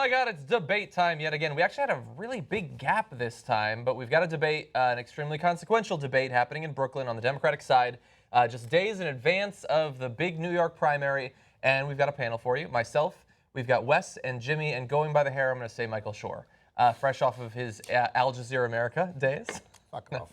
my God, it's debate time yet again. We actually had a really big gap this time, but we've got a debate, an extremely consequential debate happening in Brooklyn on the Democratic side, just days in advance of the big New York primary, and we've got a panel for you. Myself, we've got Wes and Jimmy, and going by the hair, I'm going to say Michael Shore, fresh off of his Al Jazeera America days. Fuck off.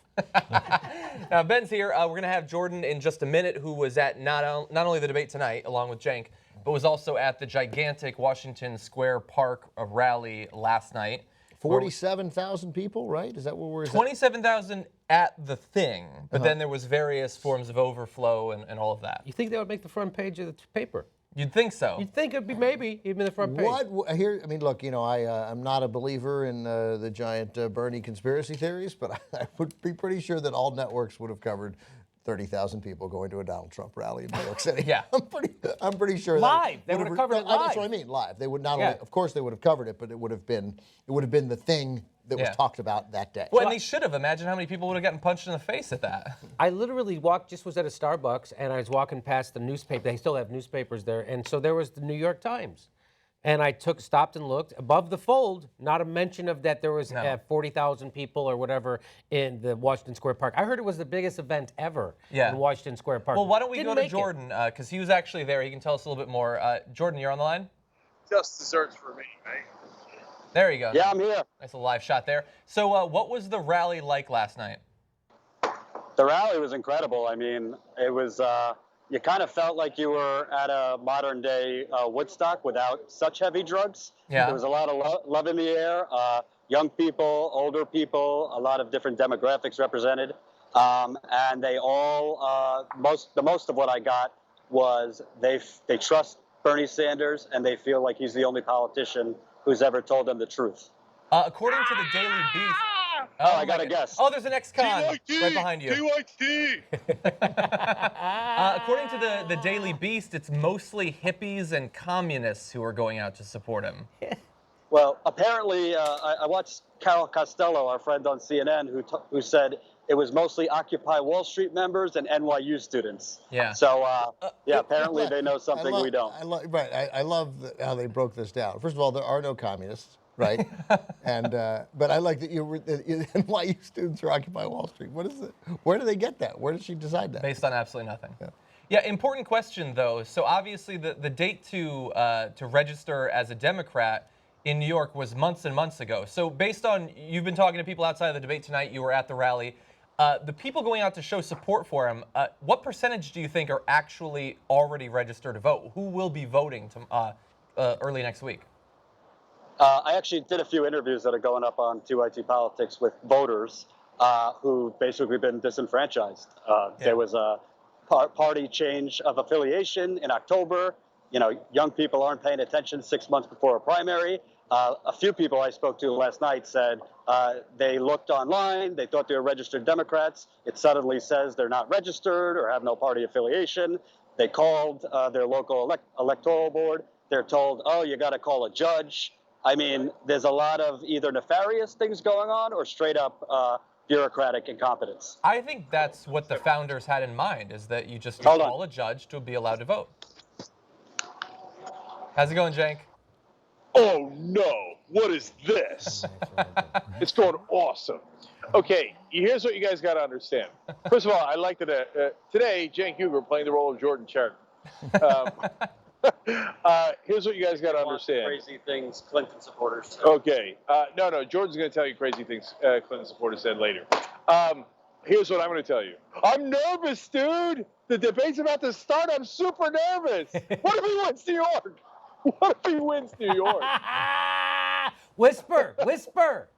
Now, Ben's here. We're going to have Jordan in just a minute, who was at not only the debate tonight, along with Cenk, but was also at the gigantic Washington Square Park rally last night. 47,000 people, right? Is that what we're... 27,000 at the thing, but then there was various forms of overflow and all of that. You think that would make the front page of the paper? You'd think so. You'd think it'd be maybe even the front page. What? Here, I mean, look, you know, I'm not a believer in the giant Bernie conspiracy theories, but I would be pretty sure that all networks would have covered 30,000 people going to a Donald Trump rally in New York City. Yeah. I'm pretty sure live. They would have covered it live. That's what I mean, live. They would not only, of course, they would have covered it, but it would have been the thing that was talked about that day. Well, and they should have. Imagine how many people would have gotten punched in the face at that. I literally was at a Starbucks, and I was walking past the newspaper. They still have newspapers there, and so there was the New York Times. And I stopped and looked. Above the fold, not a mention of that there was 40,000 people or whatever in the Washington Square Park. I heard it was the biggest event ever in Washington Square Park. Well, why don't we go to Jordan, because he was actually there. He can tell us a little bit more. Jordan, you're on the line? Just desserts for me, right? There you go. Yeah, I'm here. Nice little live shot there. So what was the rally like last night? The rally was incredible. I mean, it was, you kind of felt like you were at a modern day Woodstock without such heavy drugs. Yeah. There was a lot of love in the air. Young people, older people, a lot of different demographics represented. And they all, the most of what I got was they trust Bernie Sanders and they feel like he's the only politician who's ever told them the truth. According to the Daily Beast... Oh, I got a guess. Oh, there's an ex-con right behind you. According to the Daily Beast, it's mostly hippies and communists who are going out to support him. Well, apparently, I watched Carol Costello, our friend on CNN, who said it was mostly Occupy Wall Street members and NYU students. Yeah. So, apparently they know something we don't. I love how they broke this down. First of all, there are no communists, right? And but I like that the NYU students are Occupy Wall Street. What is it? Where do they get that? Where did she decide that? Based on absolutely nothing. Yeah, important question though. So obviously the date to register as a Democrat in New York was months and months ago. So based on, you've been talking to people outside of the debate tonight, you were at the rally. The people going out to show support for him, what percentage do you think are actually already registered to vote? Who will be voting early next week? I actually did a few interviews that are going up on 2IT Politics with voters who've basically been disenfranchised. There was a party change of affiliation in October. You know, young people aren't paying attention 6 months before a primary. A few people I spoke to last night said they looked online, they thought they were registered Democrats. It suddenly says they're not registered or have no party affiliation. They called their local electoral board. They're told, oh, you got to call a judge. I mean, there's a lot of either nefarious things going on or straight up bureaucratic incompetence. I think that's what the founders had in mind, is that you just call a judge to be allowed to vote. How's it going, Cenk? Oh no, what is this? It's going awesome. Okay, here's what you guys got to understand. First of all, I like that today, Cenk Uygur playing the role of Jordan Chariton. Here's what you guys got to understand. Crazy things Clinton supporters. Okay, no, Jordan's going to tell you crazy things Clinton supporters said later. Here's what I'm going to tell you. I'm nervous, dude. The debate's about to start. I'm super nervous. What if he wins New York? What if he wins New York? Whisper, whisper.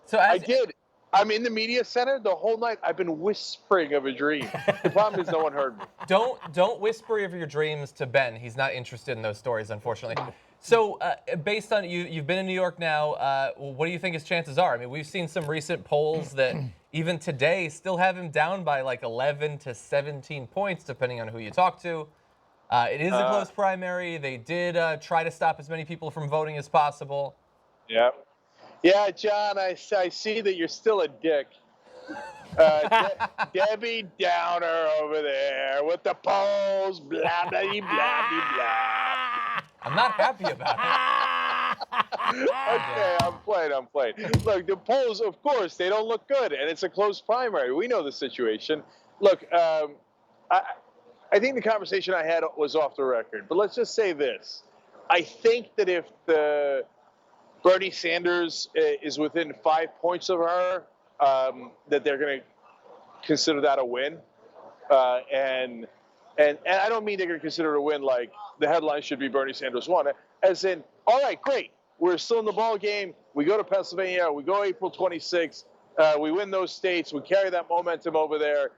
So I did. I'm in the media center the whole night. I've been whispering of a dream. The problem is no one heard me. Don't whisper of your dreams to Ben. He's not interested in those stories, unfortunately. So based on you've been in New York now, what do you think his chances are? I mean, we've seen some recent polls that even today still have him down by like 11 to 17 points, depending on who you talk to. It is a close primary. They did try to stop as many people from voting as possible. Yeah. Yeah, John, I see that you're still a dick. Debbie Downer over there with the polls, blah, blah, blah, blah, blah. I'm not happy about it. Okay, I'm playing. Look, the polls, of course, they don't look good, and it's a close primary. We know the situation. Look, I think the conversation I had was off the record, but let's just say this. I think that if Bernie Sanders is within 5 points of her, that they're going to consider that a win. And I don't mean they're going to consider it a win like the headline should be Bernie Sanders won. As in, all right, great. We're still in the ball game. We go to Pennsylvania. We go April 26th. We win those states. We carry that momentum over there.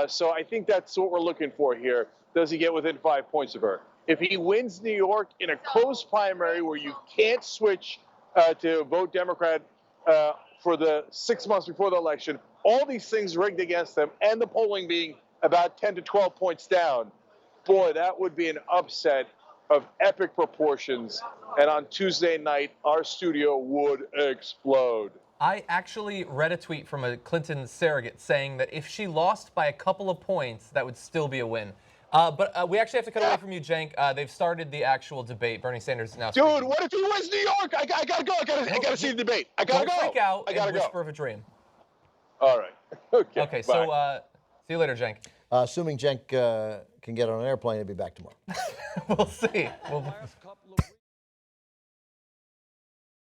So I think that's what we're looking for here. Does he get within 5 points of her? If he wins New York in a close primary where you can't switch to vote Democrat for the 6 months before the election, all these things rigged against them, and the polling being about 10 to 12 points down, boy, that would be an upset of epic proportions. And on Tuesday night, our studio would explode. I actually read a tweet from a Clinton surrogate saying that if she lost by a couple of points, that would still be a win. But we actually have to cut away from you, Cenk. They've started the actual debate. Bernie Sanders is now speaking. Dude, what if he wins New York? I gotta go. I gotta see the debate. I gotta Don't go. freak out I gotta and go. whisper of a dream. All right. Okay. Okay, bye. so see you later, Cenk. Assuming Cenk can get on an airplane, he'll be back tomorrow. We'll see.